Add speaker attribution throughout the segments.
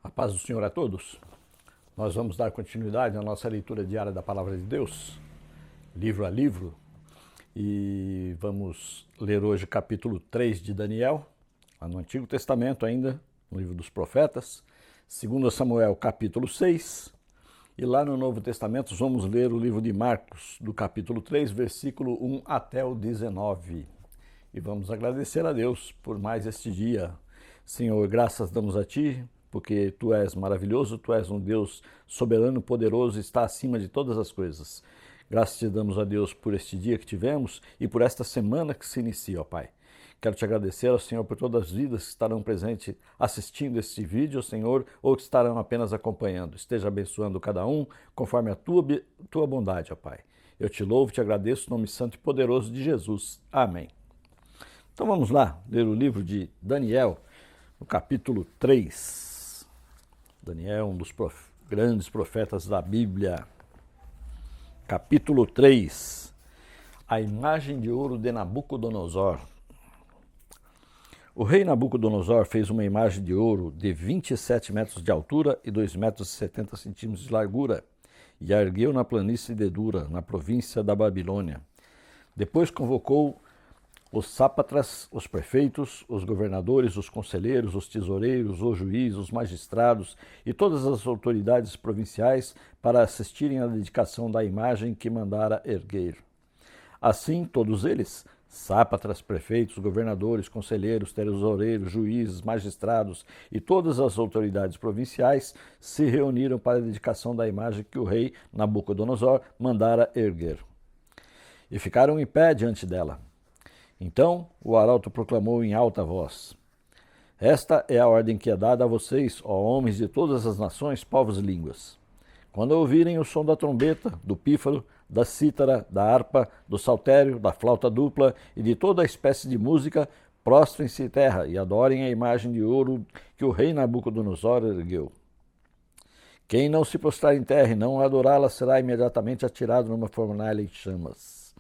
Speaker 1: A paz do Senhor a todos. Nós vamos dar continuidade à nossa leitura diária da Palavra de Deus, livro a livro, e vamos ler hoje o capítulo 3 de Daniel, lá no Antigo Testamento ainda, no livro dos profetas, 2 Samuel capítulo 6, e lá no Novo Testamento vamos ler o livro de Marcos, do capítulo 3, versículo 1 até o 19. E vamos agradecer a Deus por mais este dia. Senhor, graças damos a Ti, porque Tu és maravilhoso, Tu és um Deus soberano, poderoso, está acima de todas as coisas. Graças te damos a Deus por este dia que tivemos e por esta semana que se inicia, ó Pai. Quero te agradecer ao Senhor por todas as vidas que estarão presentes assistindo este vídeo, Senhor, ou que estarão apenas acompanhando. Esteja abençoando cada um conforme a tua bondade, ó Pai. Eu te louvo e te agradeço no nome santo e poderoso de Jesus. Amém. Então vamos lá, ler o livro de Daniel, no capítulo 3. Daniel, um dos grandes profetas da Bíblia. Capítulo 3. A imagem de ouro de Nabucodonosor. O rei Nabucodonosor fez uma imagem de ouro de 27 metros de altura e 2 metros e 70 centímetros de largura, e a ergueu na planície de Dura, na província da Babilônia. Depois convocou os sátrapas, os prefeitos, os governadores, os conselheiros, os tesoureiros, os juízes, os magistrados e todas as autoridades provinciais para assistirem à dedicação da imagem que mandara erguer. Assim, todos eles, sátrapas, prefeitos, governadores, conselheiros, tesoureiros, juízes, magistrados e todas as autoridades provinciais, se reuniram para a dedicação da imagem que o rei Nabucodonosor mandara erguer. E ficaram em pé diante dela. Então o arauto proclamou em alta voz: Esta é a ordem que é dada a vocês, ó homens de todas as nações, povos e línguas. Quando ouvirem o som da trombeta, do pífaro, da cítara, da harpa, do saltério, da flauta dupla e de toda a espécie de música, prostrem-se em terra e adorem a imagem de ouro que o rei Nabucodonosor ergueu. Quem não se prostrar em terra e não adorá-la será imediatamente atirado numa fornalha em chamas.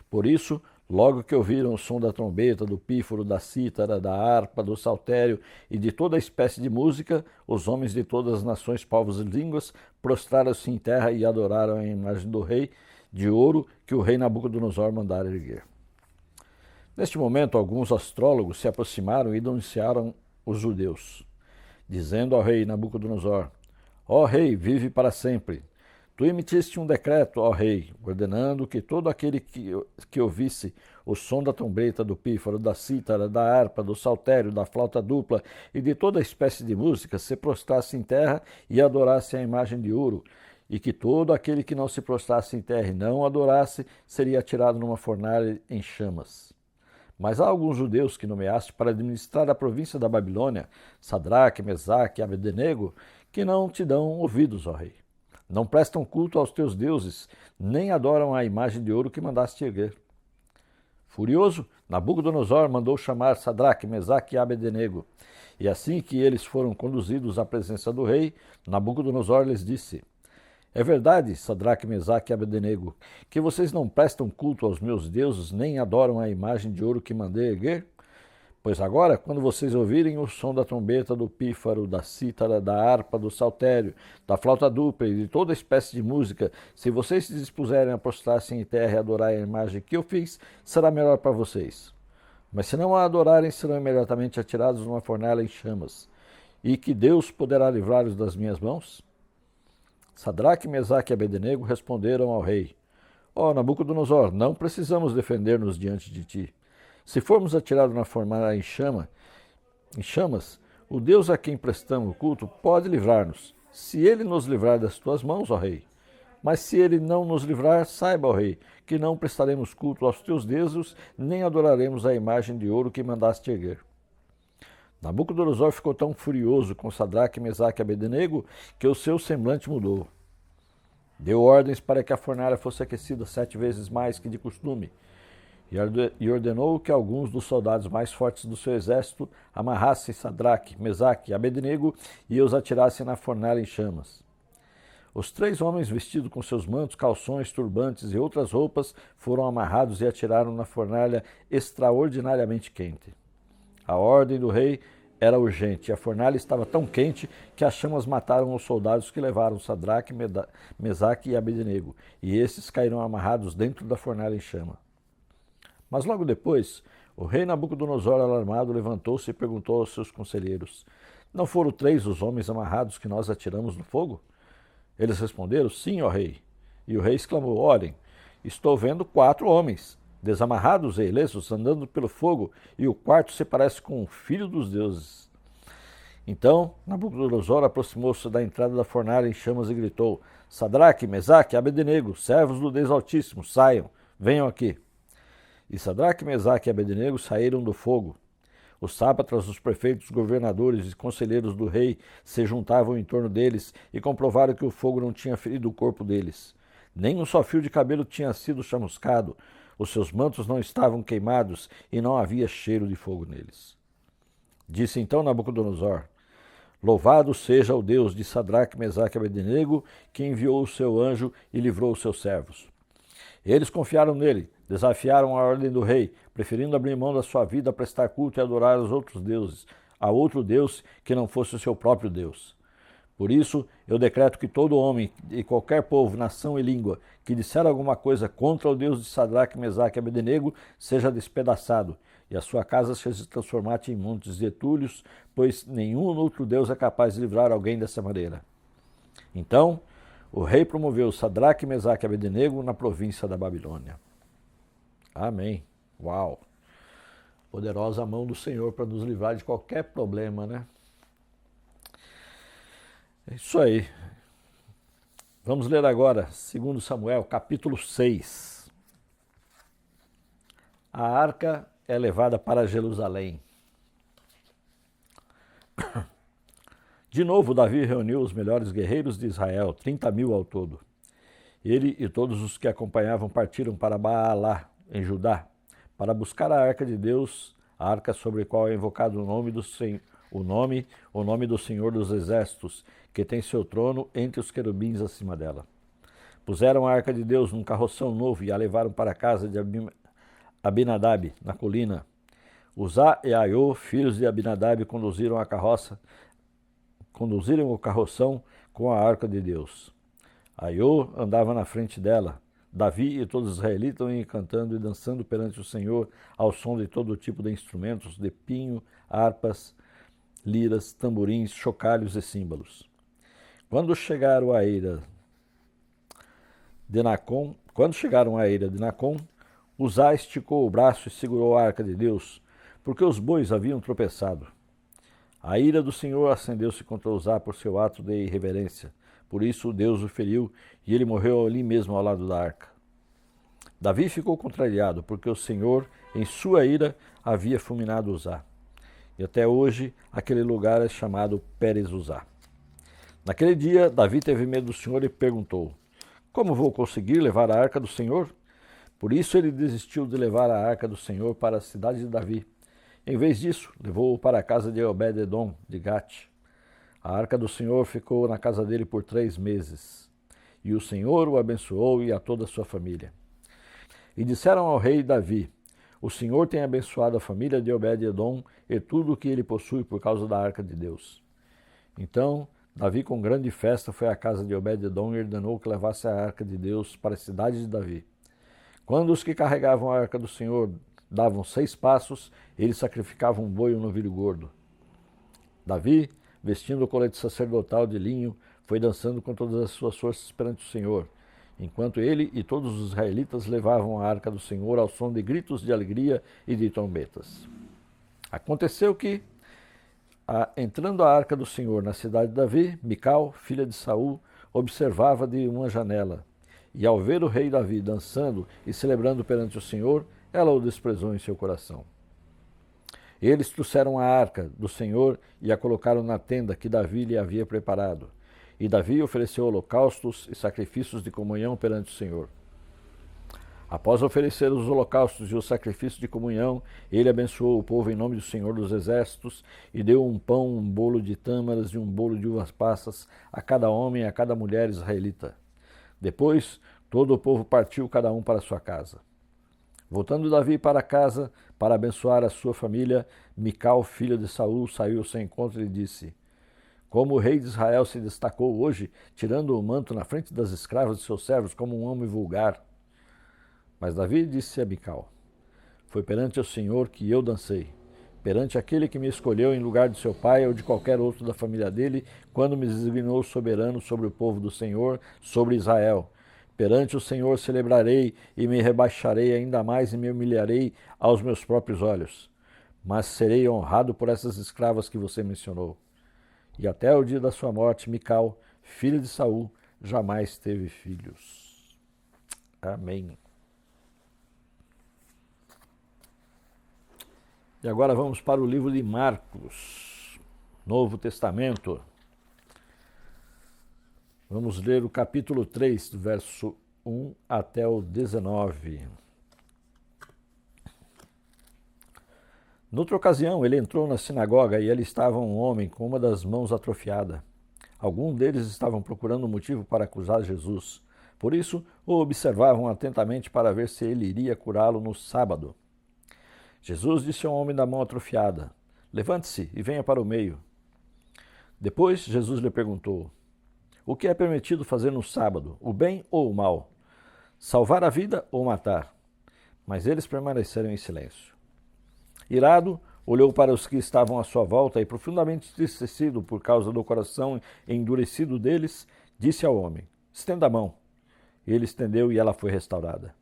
Speaker 1: Por isso, logo que ouviram o som da trombeta, do pífaro, da cítara, da harpa, do saltério e de toda a espécie de música, os homens de todas as nações, povos e línguas prostraram-se em terra e adoraram a imagem do rei de ouro que o rei Nabucodonosor mandara erguer. Neste momento, alguns astrólogos se aproximaram e denunciaram os judeus, dizendo ao rei Nabucodonosor: Ó rei, vive para sempre! Tu emitiste um decreto, ó rei, ordenando que todo aquele que ouvisse o som da trombeta, do pífaro, da cítara, da harpa, do saltério, da flauta dupla e de toda espécie de música se prostrasse em terra e adorasse a imagem de ouro, e que todo aquele que não se prostrasse em terra e não adorasse seria atirado numa fornalha em chamas. Mas há alguns judeus que nomeaste para administrar a província da Babilônia, Sadraque, Mesaque e Abdenego, que não te dão ouvidos, ó rei. Não prestam culto aos teus deuses, nem adoram a imagem de ouro que mandaste erguer. Furioso, Nabucodonosor mandou chamar Sadraque, Mesaque e Abdenego. E assim que eles foram conduzidos à presença do rei, Nabucodonosor lhes disse: É verdade, Sadraque, Mesaque e Abdenego, que vocês não prestam culto aos meus deuses, nem adoram a imagem de ouro que mandei erguer? Pois agora, quando vocês ouvirem o som da trombeta, do pífaro, da cítara, da harpa, do saltério, da flauta dupla e de toda espécie de música, se vocês se dispuserem a prostrar-se em terra e adorar a imagem que eu fiz, será melhor para vocês. Mas se não a adorarem, serão imediatamente atirados numa fornalha em chamas. E que Deus poderá livrá-los das minhas mãos? Sadraque, Mesaque e Abdenego responderam ao rei: Ó Nabucodonosor, não precisamos defender-nos diante de ti. Se formos atirados na fornalha em chamas, o Deus a quem prestamos culto pode livrar-nos, se ele nos livrar das tuas mãos, ó rei. Mas se ele não nos livrar, saiba, ó rei, que não prestaremos culto aos teus deuses, nem adoraremos a imagem de ouro que mandaste erguer. Nabucodonosor ficou tão furioso com Sadraque, Mesaque e Abdenego que o seu semblante mudou. Deu ordens para que a fornalha fosse aquecida 7 vezes mais que de costume, e ordenou que alguns dos soldados mais fortes do seu exército amarrassem Sadraque, Mesaque e Abdenego e os atirassem na fornalha em chamas. Os 3 homens, vestidos com seus mantos, calções, turbantes e outras roupas, foram amarrados e atiraram na fornalha extraordinariamente quente. A ordem do rei era urgente, e a fornalha estava tão quente que as chamas mataram os soldados que levaram Sadraque, Mesaque e Abednego, e esses caíram amarrados dentro da fornalha em chama. Mas logo depois, o rei Nabucodonosor, alarmado, levantou-se e perguntou aos seus conselheiros: Não foram 3 os homens amarrados que nós atiramos no fogo? Eles responderam: Sim, ó rei. E o rei exclamou: Olhem, estou vendo 4 homens, desamarrados e ilesos, andando pelo fogo, e o quarto se parece com o filho dos deuses. Então Nabucodonosor aproximou-se da entrada da fornalha em chamas e gritou: Sadraque, Mesaque, Abednego, servos do Deus Altíssimo, saiam, venham aqui. E Sadraque, Mesaque e Abednego saíram do fogo. Os sátrapas, os prefeitos, governadores e conselheiros do rei se juntavam em torno deles e comprovaram que o fogo não tinha ferido o corpo deles. Nem um só fio de cabelo tinha sido chamuscado, os seus mantos não estavam queimados e não havia cheiro de fogo neles. Disse então Nabucodonosor: Louvado seja o Deus de Sadraque, Mesaque e Abednego, que enviou o seu anjo e livrou os seus servos. Eles confiaram nele, desafiaram a ordem do rei, preferindo abrir mão da sua vida a prestar culto e adorar os outros deuses, a outro Deus que não fosse o seu próprio Deus. Por isso, eu decreto que todo homem e qualquer povo, nação e língua que disser alguma coisa contra o Deus de Sadraque, Mesaque e Abednego seja despedaçado, e a sua casa seja transformada em montes de entulhos, pois nenhum outro Deus é capaz de livrar alguém dessa maneira. Então, o rei promoveu Sadraque, Mesaque e Abednego na província da Babilônia. Amém. Uau! Poderosa mão do Senhor para nos livrar de qualquer problema, né? É isso aí. Vamos ler agora 2 Samuel, capítulo 6. A arca é levada para Jerusalém. De novo, Davi reuniu os melhores guerreiros de Israel, 30.000 ao todo. Ele e todos os que acompanhavam partiram para Baalá, em Judá, para buscar a arca de Deus, a arca sobre a qual é invocado o nome do Senhor dos Exércitos, que tem seu trono entre os querubins acima dela. Puseram a arca de Deus num carroção novo e a levaram para a casa de Abinadab, na colina. Uzá e Aiô, filhos de Abinadab, conduziram o carroção com a arca de Deus. Aiô andava na frente dela. Davi e todos os israelitas iam cantando e dançando perante o Senhor ao som de todo tipo de instrumentos, de pinho, harpas, liras, tamborins, chocalhos e símbolos. Quando chegaram à eira de Nacon, Uzá esticou o braço e segurou a arca de Deus, porque os bois haviam tropeçado. A ira do Senhor acendeu-se contra Uzá por seu ato de irreverência. Por isso Deus o feriu e ele morreu ali mesmo ao lado da arca. Davi ficou contrariado, porque o Senhor, em sua ira, havia fulminado Uzá. E até hoje aquele lugar é chamado Pérez-Uzá. Naquele dia, Davi teve medo do Senhor e perguntou: Como vou conseguir levar a arca do Senhor? Por isso ele desistiu de levar a arca do Senhor para a cidade de Davi. Em vez disso, levou-o para a casa de Obed-edom, de Gate. A arca do Senhor ficou na casa dele por 3 meses. E o Senhor o abençoou e a toda a sua família. E disseram ao rei Davi: O Senhor tem abençoado a família de Obed-edom e tudo o que ele possui por causa da arca de Deus. Então Davi, com grande festa, foi à casa de Obed-edom e ordenou que levasse a arca de Deus para a cidade de Davi. Quando os que carregavam a arca do Senhor davam 6 passos, eles sacrificavam um boi ou um novilho gordo. Davi, vestindo o colete sacerdotal de linho, foi dançando com todas as suas forças perante o Senhor, enquanto ele e todos os israelitas levavam a arca do Senhor ao som de gritos de alegria e de trombetas. Aconteceu que, entrando a arca do Senhor na cidade de Davi, Mical, filha de Saul, observava de uma janela. E ao ver o rei Davi dançando e celebrando perante o Senhor, ela o desprezou em seu coração. Eles trouxeram a arca do Senhor e a colocaram na tenda que Davi lhe havia preparado. E Davi ofereceu holocaustos e sacrifícios de comunhão perante o Senhor. Após oferecer os holocaustos e os sacrifícios de comunhão, ele abençoou o povo em nome do Senhor dos Exércitos e deu um pão, um bolo de tâmaras e um bolo de uvas passas a cada homem e a cada mulher israelita. Depois, todo o povo partiu cada um para sua casa. Voltando Davi para casa, para abençoar a sua família, Mical, filha de Saul, saiu ao seu encontro e lhe disse: como o rei de Israel se destacou hoje, tirando o manto na frente das escravas de seus servos como um homem vulgar. Mas Davi disse a Mical: foi perante o Senhor que eu dancei, perante aquele que me escolheu em lugar de seu pai ou de qualquer outro da família dele, quando me designou soberano sobre o povo do Senhor, sobre Israel. Perante o Senhor celebrarei e me rebaixarei ainda mais e me humilharei aos meus próprios olhos. Mas serei honrado por essas escravas que você mencionou. E até o dia da sua morte, Mical, filha de Saul, jamais teve filhos. Amém. E agora vamos para o livro de Marcos, Novo Testamento. Vamos ler o capítulo 3, do verso 1 até o 19. Noutra ocasião, ele entrou na sinagoga e ali estava um homem com uma das mãos atrofiada. Alguns deles estavam procurando um motivo para acusar Jesus. Por isso, o observavam atentamente para ver se ele iria curá-lo no sábado. Jesus disse ao homem da mão atrofiada: levante-se e venha para o meio. Depois, Jesus lhe perguntou: o que é permitido fazer no sábado, o bem ou o mal? Salvar a vida ou matar? Mas eles permaneceram em silêncio. Irado, olhou para os que estavam à sua volta e, profundamente entristecido por causa do coração endurecido deles, disse ao homem: estenda a mão. Ele estendeu e ela foi restaurada.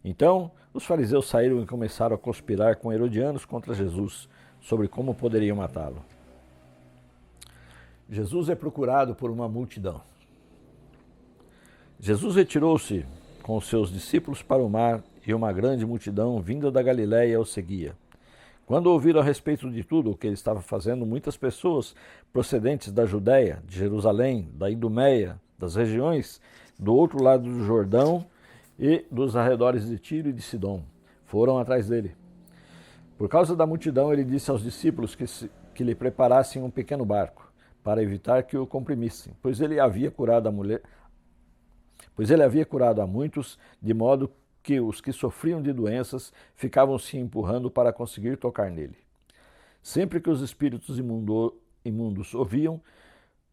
Speaker 1: Então, os fariseus saíram e começaram a conspirar com herodianos contra Jesus, sobre como poderiam matá-lo. Jesus é procurado por uma multidão. Jesus retirou-se com os seus discípulos para o mar e uma grande multidão vinda da Galiléia o seguia. Quando ouviram a respeito de tudo o que ele estava fazendo, muitas pessoas procedentes da Judéia, de Jerusalém, da Idumeia, das regiões do outro lado do Jordão e dos arredores de Tiro e de Sidom foram atrás dele. Por causa da multidão, ele disse aos discípulos que lhe preparassem um pequeno barco, para evitar que o comprimissem, pois ele havia curado a muitos, de modo que os que sofriam de doenças ficavam se empurrando para conseguir tocar nele. Sempre que os espíritos imundos ouviam,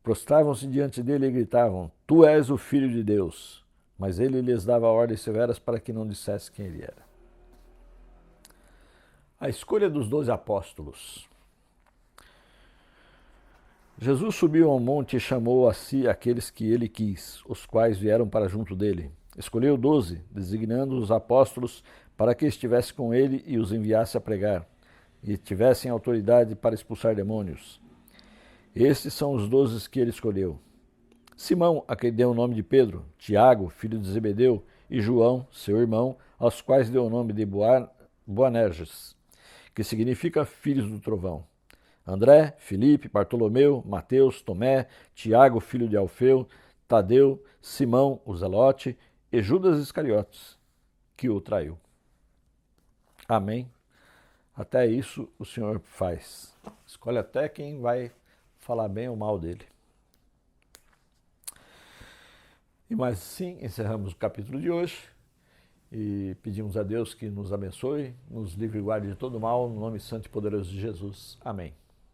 Speaker 1: prostravam-se diante dele e gritavam: tu és o Filho de Deus. Mas ele lhes dava ordens severas para que não dissesse quem ele era. A escolha dos 12 apóstolos. Jesus subiu ao monte e chamou a si aqueles que ele quis, os quais vieram para junto dele. Escolheu 12, designando os apóstolos para que estivesse com ele e os enviasse a pregar, e tivessem autoridade para expulsar demônios. Estes são os 12 que ele escolheu: Simão, a quem deu o nome de Pedro, Tiago, filho de Zebedeu, e João, seu irmão, aos quais deu o nome de Boanerges, que significa filhos do trovão. André, Filipe, Bartolomeu, Mateus, Tomé, Tiago, filho de Alfeu, Tadeu, Simão, o Zelote, e Judas Iscariotes, que o traiu. Amém? Até isso o Senhor faz. Escolhe até quem vai falar bem ou mal dele. E mais assim encerramos o capítulo de hoje e pedimos a Deus que nos abençoe, nos livre e guarde de todo mal, no nome santo e poderoso de Jesus. Amém.